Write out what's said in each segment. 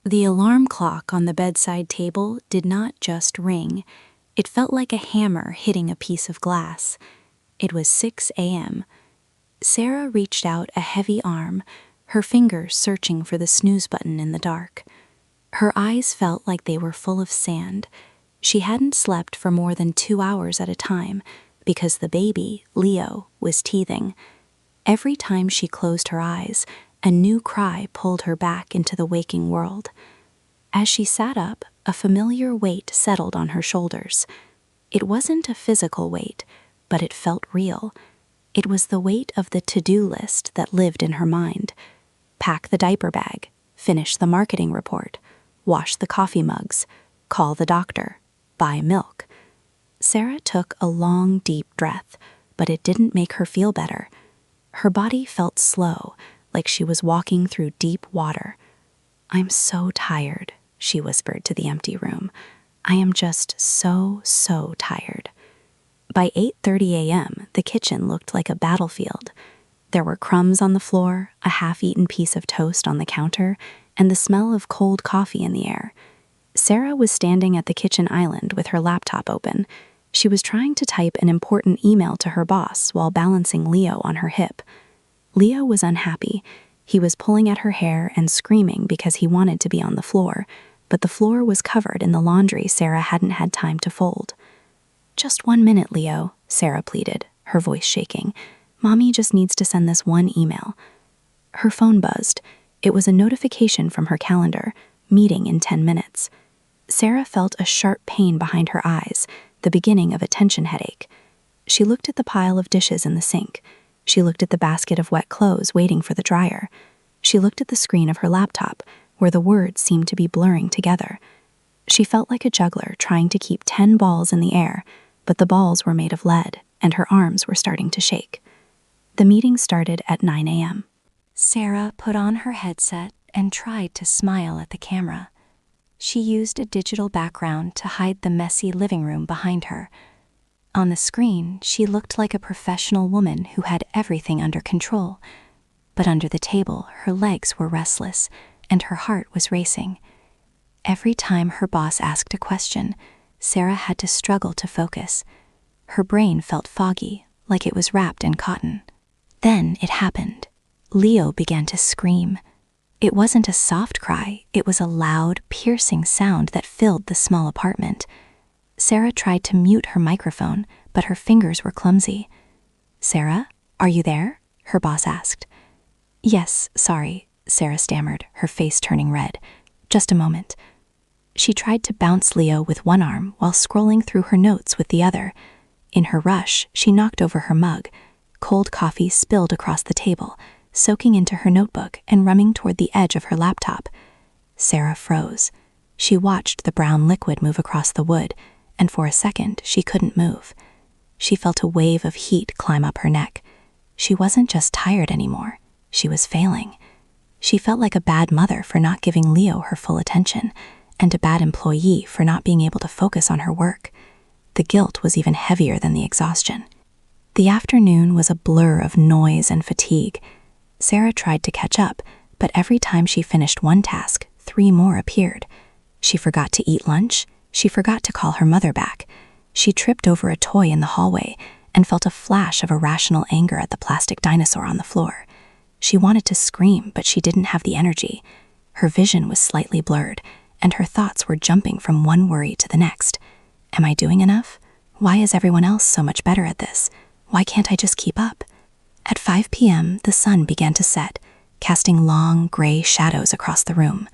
The alarm clock on the bedside table did not just ring. It felt like a hammer hitting a piece of glass. It was 6 a.m. Sarah reached out a heavy arm, her fingers searching for the snooze button in the dark. Her eyes felt like they were full of sand. She hadn't slept for more than 2 hours at a time because the baby, Leo, was teething. Every time she closed her eyes, a new cry pulled her back into the waking world. As she sat up, a familiar weight settled on her shoulders. It wasn't a physical weight, but it felt real. It was the weight of the to-do list that lived in her mind. Pack the diaper bag, finish the marketing report, wash the coffee mugs, call the doctor, buy milk. Sarah took a long, deep breath, but it didn't make her feel better. Her body felt slow, like she was walking through deep water. "I'm so tired," she whispered to the empty room. "I am just so tired." By 8:30 a.m., the kitchen looked like a battlefield. There were crumbs on the floor, a half-eaten piece of toast on the counter, and the smell of cold coffee in the air. Sarah was standing at the kitchen island with her laptop open. She was trying to type an important email to her boss while balancing Leo on her hip. Leo was unhappy. He was pulling at her hair and screaming because he wanted to be on the floor, but the floor was covered in the laundry Sarah hadn't had time to fold. "Just 1 minute, Leo," Sarah pleaded, her voice shaking. "Mommy just needs to send this one email." Her phone buzzed. It was a notification from her calendar, meeting in 10 minutes. Sarah felt a sharp pain behind her eyes, the beginning of a tension headache. She looked at the pile of dishes in the sink. She looked at the basket of wet clothes waiting for the dryer. She looked at the screen of her laptop, where the words seemed to be blurring together. She felt like a juggler trying to keep 10 balls in the air, but the balls were made of lead, and her arms were starting to shake. The meeting started at 9 a.m. Sarah put on her headset and tried to smile at the camera. She used a digital background to hide the messy living room behind her. On the screen, she looked like a professional woman who had everything under control. But under the table, her legs were restless, and her heart was racing. Every time her boss asked a question, Sarah had to struggle to focus. Her brain felt foggy, like it was wrapped in cotton. Then it happened. Leo began to scream. It wasn't a soft cry, it was a loud, piercing sound that filled the small apartment. Sarah tried to mute her microphone, but her fingers were clumsy. "Sarah, are you there?" her boss asked. "Yes, sorry," Sarah stammered, her face turning red. "Just a moment." She tried to bounce Leo with one arm while scrolling through her notes with the other. In her rush, she knocked over her mug. Cold coffee spilled across the table, soaking into her notebook and running toward the edge of her laptop. Sarah froze. She watched the brown liquid move across the wood, and for a second, she couldn't move. She felt a wave of heat climb up her neck. She wasn't just tired anymore. She was failing. She felt like a bad mother for not giving Leo her full attention, and a bad employee for not being able to focus on her work. The guilt was even heavier than the exhaustion. The afternoon was a blur of noise and fatigue. Sarah tried to catch up, but every time she finished one task, 3 more appeared. She forgot to eat lunch. She forgot to call her mother back. She tripped over a toy in the hallway and felt a flash of irrational anger at the plastic dinosaur on the floor. She wanted to scream, but she didn't have the energy. Her vision was slightly blurred, and her thoughts were jumping from one worry to the next. Am I doing enough? Why is everyone else so much better at this? Why can't I just keep up? At 5 p.m., the sun began to set, casting long, gray shadows across the room.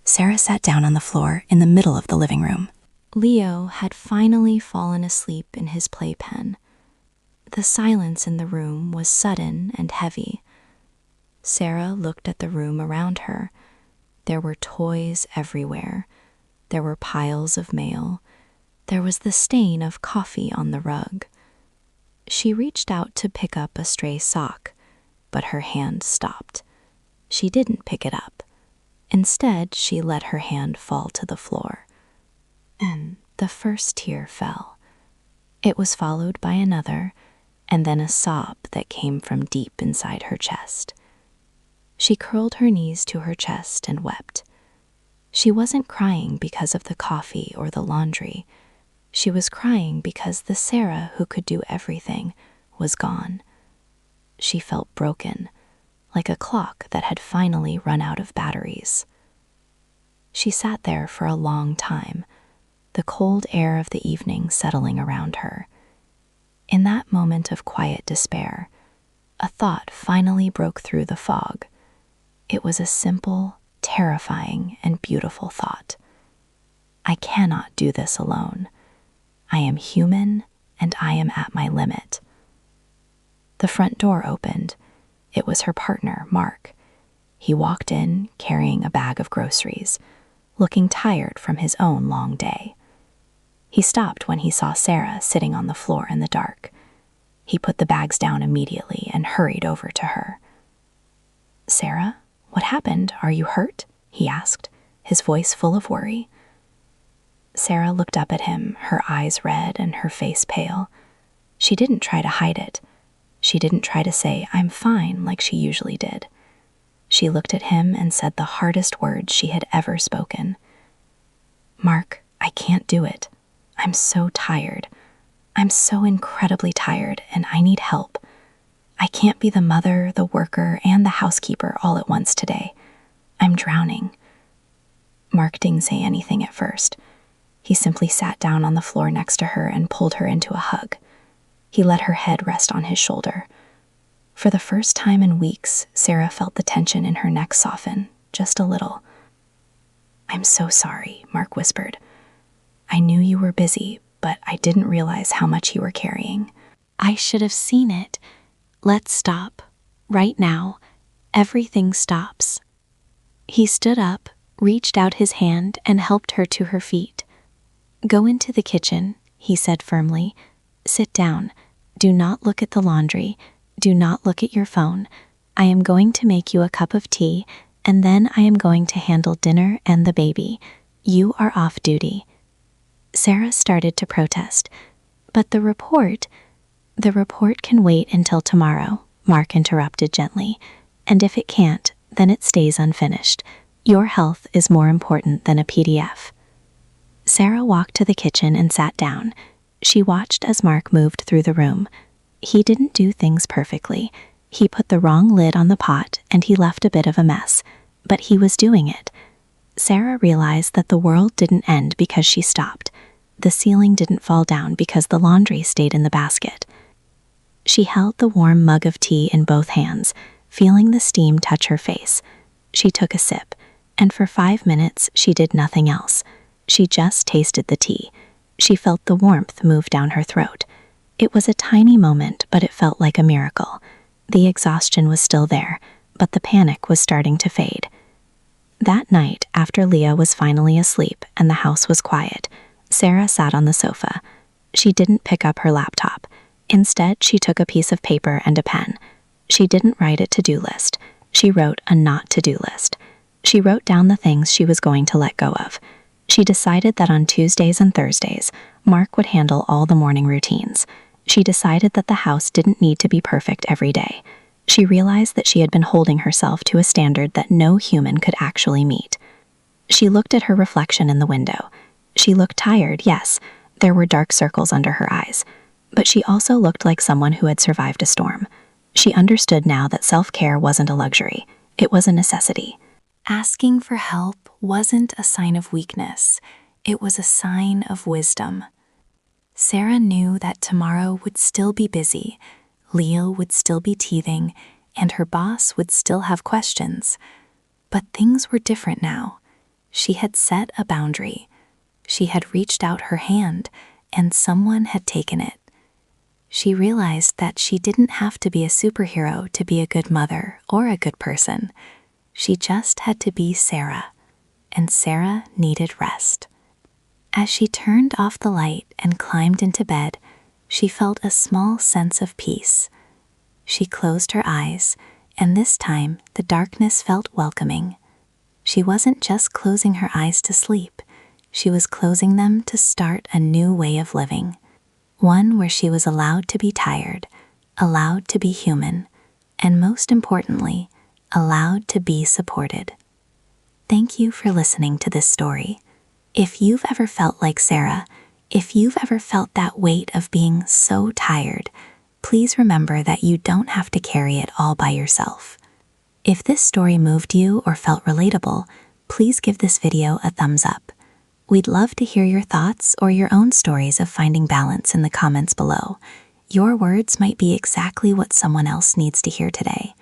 Sarah sat down on the floor in the middle of the living room. Leo had finally fallen asleep in his playpen. The silence in the room was sudden and heavy. Sarah looked at the room around her. There were toys everywhere. There were piles of mail. There was the stain of coffee on the rug. She reached out to pick up a stray sock, but her hand stopped. She didn't pick it up. Instead, she let her hand fall to the floor. And the first tear fell. It was followed by another, and then a sob that came from deep inside her chest. She curled her knees to her chest and wept. She wasn't crying because of the coffee or the laundry. She was crying because the Sarah who could do everything was gone. She felt broken, like a clock that had finally run out of batteries. She sat there for a long time, the cold air of the evening settling around her. In that moment of quiet despair, a thought finally broke through the fog. It was a simple, terrifying, and beautiful thought. I cannot do this alone. I am human, and I am at my limit. The front door opened. It was her partner, Mark. He walked in, carrying a bag of groceries, looking tired from his own long day. He stopped when he saw Sarah sitting on the floor in the dark. He put the bags down immediately and hurried over to her. "Sarah, what happened? Are you hurt?" he asked, his voice full of worry. Sarah looked up at him, her eyes red and her face pale. She didn't try to hide it. She didn't try to say, "I'm fine," like she usually did. She looked at him and said the hardest words she had ever spoken. "Mark, I can't do it. I'm so tired. I'm so incredibly tired, and I need help. I can't be the mother, the worker, and the housekeeper all at once today. I'm drowning." Mark didn't say anything at first. He simply sat down on the floor next to her and pulled her into a hug. He let her head rest on his shoulder. For the first time in weeks, Sarah felt the tension in her neck soften, just a little. "I'm so sorry," Mark whispered. "I knew you were busy, but I didn't realize how much you were carrying." "I should have seen it. Let's stop. Right now. Everything stops." He stood up, reached out his hand, and helped her to her feet. "Go into the kitchen," he said firmly. "Sit down. Do not look at the laundry. Do not look at your phone. I am going to make you a cup of tea, and then I am going to handle dinner and the baby. You are off duty." Sarah started to protest. "But the report can wait until tomorrow," Mark interrupted gently. "And if it can't, then it stays unfinished. Your health is more important than a PDF." Sarah walked to the kitchen and sat down. She watched as Mark moved through the room. He didn't do things perfectly. He put the wrong lid on the pot and he left a bit of a mess, but he was doing it. Sarah realized that the world didn't end because she stopped. The ceiling didn't fall down because the laundry stayed in the basket. She held the warm mug of tea in both hands, feeling the steam touch her face. She took a sip, and for 5 minutes she did nothing else. She just tasted the tea. She felt the warmth move down her throat. It was a tiny moment, but it felt like a miracle. The exhaustion was still there, but the panic was starting to fade. That night, after Leah was finally asleep and the house was quiet, Sarah sat on the sofa. She didn't pick up her laptop. Instead, she took a piece of paper and a pen. She didn't write a to-do list. She wrote a not-to-do list. She wrote down the things she was going to let go of. She decided that on Tuesdays and Thursdays, Mark would handle all the morning routines. She decided that the house didn't need to be perfect every day. She realized that she had been holding herself to a standard that no human could actually meet. She looked at her reflection in the window. She looked tired, yes. There were dark circles under her eyes. But she also looked like someone who had survived a storm. She understood now that self-care wasn't a luxury. It was a necessity. Asking for help wasn't a sign of weakness. It was a sign of wisdom. Sarah knew that tomorrow would still be busy, Leo would still be teething, and her boss would still have questions. But things were different now. She had set a boundary. She had reached out her hand, and someone had taken it. She realized that she didn't have to be a superhero to be a good mother or a good person. She just had to be Sarah, and Sarah needed rest. As she turned off the light and climbed into bed, she felt a small sense of peace. She closed her eyes, and this time the darkness felt welcoming. She wasn't just closing her eyes to sleep, she was closing them to start a new way of living. One where she was allowed to be tired, allowed to be human, and most importantly, allowed to be supported. thank you for listening to this story. If you've ever felt like Sarah, if you've ever felt that weight of being so tired, please remember that you don't have to carry it all by yourself. If this story moved you or felt relatable, please give this video a thumbs up. We'd love to hear your thoughts or your own stories of finding balance in the comments below. Your words might be exactly what someone else needs to hear today.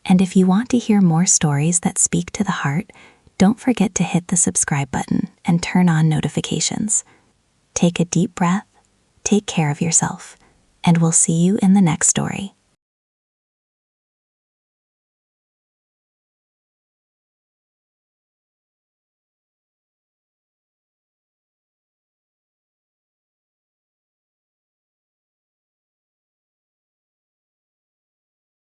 And if you want to hear more stories that speak to the heart, don't forget to hit the subscribe button and turn on notifications. Take a deep breath, take care of yourself, and we'll see you in the next story.